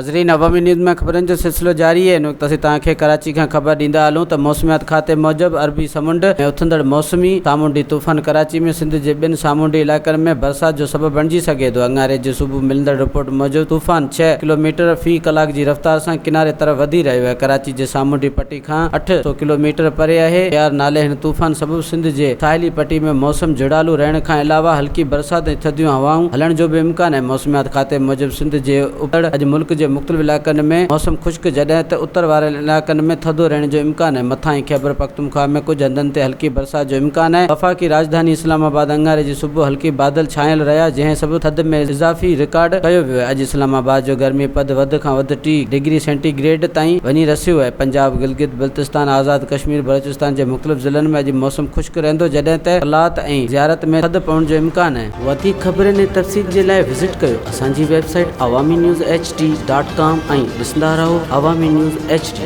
नाज़रीन, अवामी न्यूज़ में ख़बरनि जो सिलसिलो जारी है। इन वक़्तु असीं तव्हांखे कराची खां ख़बर ॾींदा हलूं त मौसमियात खाते मूजिबि अरबी समुंड में उथंदड़ मौसमी सामूंडी तूफ़ान कराची में सिंध जे ॿिनि सामूंडी इलाइक़नि में बरसात जो सबबु बणिजी सघे थो। अङारे जे सुबुह मिलंदड़ रिपोर्ट मूजिबि तूफ़ान 6 किलोमीटर फ़ी कलाक जी रफ़्तार सां किनारे तरफ़ वधी रहियो आहे। कराची जे सामूंडी पट्टी खां 800 किलोमीटर परे आहे। प्यार नाले हिन तूफ़ान सबबु सिंध जे साहिली पट्टी में मौसम जुड़ालू रहण खां अलावा हल्की बरसात ऐं थधियूं हवाऊं हलण जो बि इम्कान आहे। मौसमियात खाते मूजिबि सिंध जे उत्तर अॼु मुल्क जे मुख़्तलिफ़ इलाइक़नि में मौसम ख़ुश्क जॾहिं त उत्तर वारे इलाइक़नि में थधो रहण जो इम्कान आहे। मथां ऐं ख़ैबर पख्तूनख्वा में कुझु हंधनि ते हल्की बरसात जो इम्कान आहे। वफ़ाक़ी राजधानी इस्लामाबाद अंगारे जी सुबुह हल्की बादल छायल रहिया, जंहिं सबबु थधि में इज़ाफ़ी रिकॉर्ड कयो वियो आहे। अॼु इस्लामाबाद जो गर्मी पद वधि खां वधि 3 डिग्री सेंटीग्रेड ताईं वञी रसियो आहे। पंजाब, गिलगित बल्तिस्तान, आज़ाद कश्मीर, बलोचिस्तान जे मुख़्तलिफ़ ज़िलनि में अॼु मौसम ख़ुश्क रहंदो, जॾहिं त कलात ऐं ज़ियारत में थधि पवण जो इम्कान आहे। वधीक ख़बरनि ऐं तफ़सील जे लाइ विज़िट कयो असांजी वेबसाइट awamiNewsHD.com ऐं ॾिसंदा रहो अवामी न्यूज़ HD।